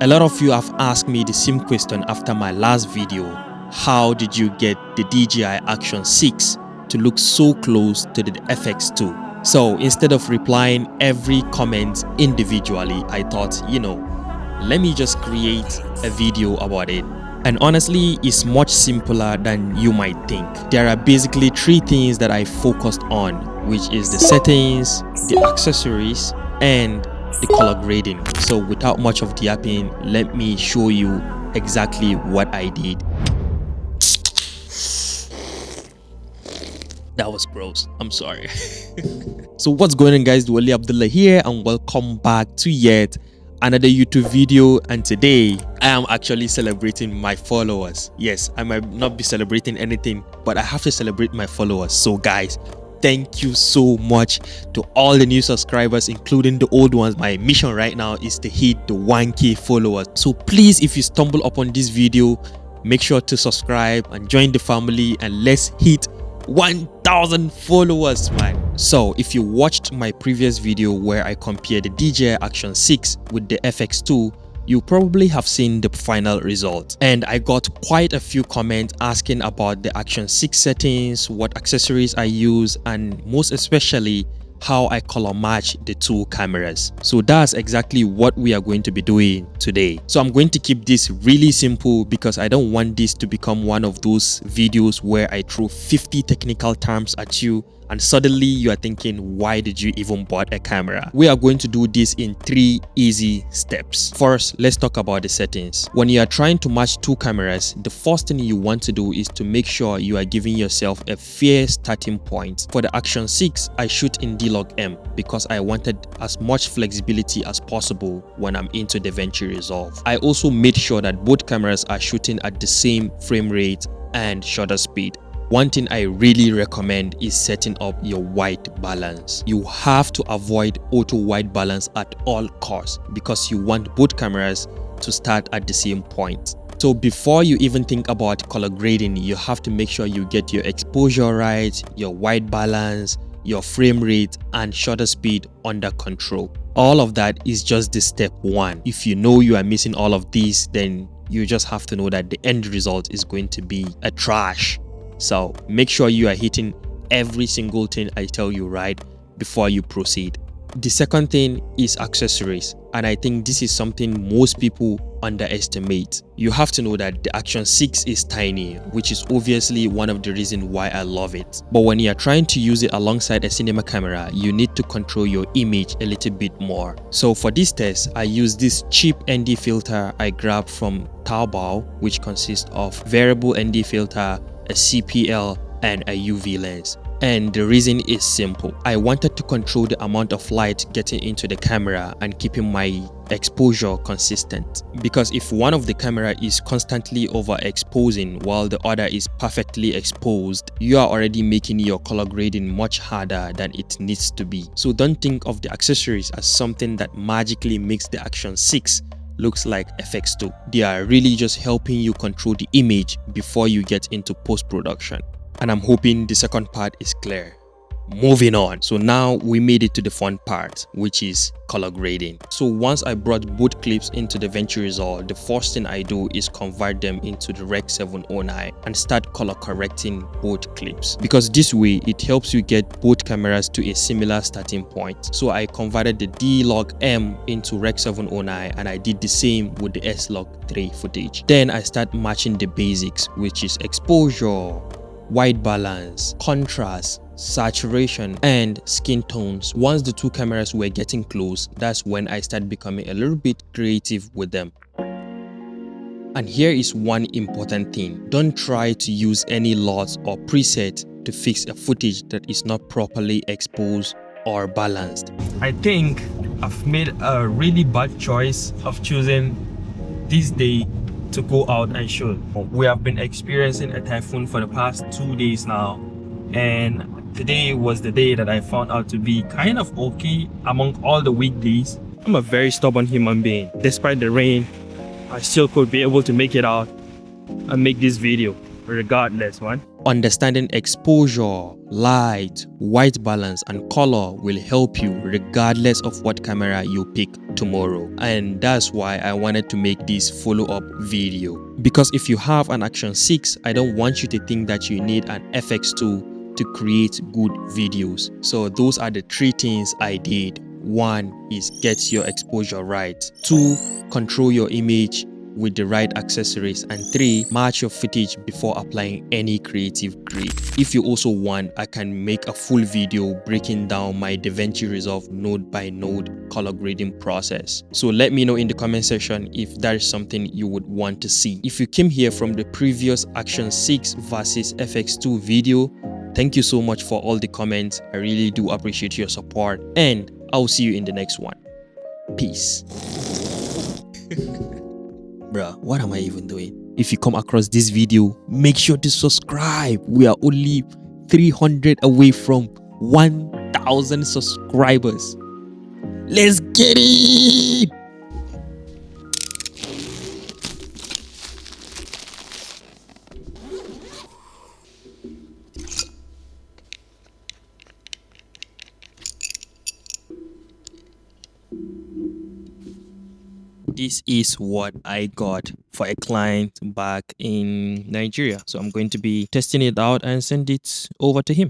A lot of you have asked me the same question after my last video. How did you get the DJI Action 6 to look so close to the FX2? So instead of replying every comment individually, I thought, let me just create a video about it. And honestly, it's much simpler than you might think. There are basically three things that I focused on, which is the settings, the accessories, and the color grading. So without much of yapping, let me show you exactly what I did. That was gross. I'm sorry. So what's going on, guys? Wali Abdullah here, and welcome back to yet another YouTube video. And today I am actually celebrating my followers. Yes, I might not be celebrating anything, but I have to celebrate my followers. So guys, thank you so much to all the new subscribers, including the old ones. My mission right now is to hit the 1K followers. So please, if you stumble upon this video, make sure to subscribe and join the family, and let's hit 1,000 followers, man. So if you watched my previous video where I compared the DJI Action 6 with the FX2, you probably have seen the final result. And I got quite a few comments asking about the Action 6 settings, what accessories I use, and most especially how I color match the two cameras. So that's exactly what we are going to be doing today. So I'm going to keep this really simple because I don't want this to become one of those videos where I throw 50 technical terms at you and suddenly you are thinking, why did you even bought a camera? We are going to do this in 3 easy steps. First, let's talk about the settings. When you are trying to match two cameras, the first thing you want to do is to make sure you are giving yourself a fair starting point. For the Action 6, I shoot in D-Log-M because I wanted as much flexibility as possible when I'm into DaVinci Resolve. I also made sure that both cameras are shooting at the same frame rate and shutter speed. One thing I really recommend is setting up your white balance. You have to avoid auto white balance at all costs because you want both cameras to start at the same point. So before you even think about color grading, you have to make sure you get your exposure right, your white balance, your frame rate, and shutter speed under control. All of that is just the step 1. If you know you are missing all of these, then you just have to know that the end result is going to be a trash. So make sure you are hitting every single thing I tell you right before you proceed. The second thing is accessories, and I think this is something most people underestimate. You have to know that the Action 6 is tiny, which is obviously one of the reasons why I love it. But when you are trying to use it alongside a cinema camera, you need to control your image a little bit more. So for this test, I use this cheap ND filter I grabbed from Taobao, which consists of variable ND filter, a CPL, and a UV lens. And the reason is simple. I wanted to control the amount of light getting into the camera and keeping my exposure consistent. Because if one of the camera is constantly overexposing while the other is perfectly exposed, you are already making your color grading much harder than it needs to be. So don't think of the accessories as something that magically makes the Action 6 looks like FX2. They are really just helping you control the image before you get into post-production. And I'm hoping the second part is clear. Moving on. So now we made it to the fun part, which is color grading. So once I brought both clips into DaVinci Resolve, the first thing I do is convert them into the Rec 709 and start color correcting both clips, because this way it helps you get both cameras to a similar starting point. So I converted the D-Log-M into Rec 709 and I did the same with the S-Log3 footage. Then I start matching the basics, which is exposure, white balance, contrast, saturation, and skin tones. Once the two cameras were getting close, that's when I started becoming a little bit creative with them. And here is one important thing. Don't try to use any LUTs or preset to fix a footage that is not properly exposed or balanced. I think I've made a really bad choice of choosing this day to go out and shoot. We have been experiencing a typhoon for the past 2 days now, and today was the day that I found out to be kind of okay among all the weekdays. I'm a very stubborn human being. Despite the rain, I still could be able to make it out and make this video regardless, man. Understanding exposure, light, white balance, and color will help you regardless of what camera you pick tomorrow. And that's why I wanted to make this follow-up video. Because if you have an Action 6, I don't want you to think that you need an FX2 to create good videos. So those are the 3 things I did. 1 is get your exposure right. 2, control your image with the right accessories, and 3, match your footage before applying any creative grade. If you also want, I can make a full video breaking down my DaVinci Resolve node by node color grading process. So let me know in the comment section if that is something you would want to see. If you came here from the previous Action 6 versus FX2 video, thank you so much for all the comments. I really do appreciate your support, and I'll see you in the next one. Peace. Bruh, what am I even doing? If you come across this video, make sure to subscribe. We are only 300 away from 1,000 subscribers. Let's get it! This is what I got for a client back in Nigeria. So I'm going to be testing it out and send it over to him.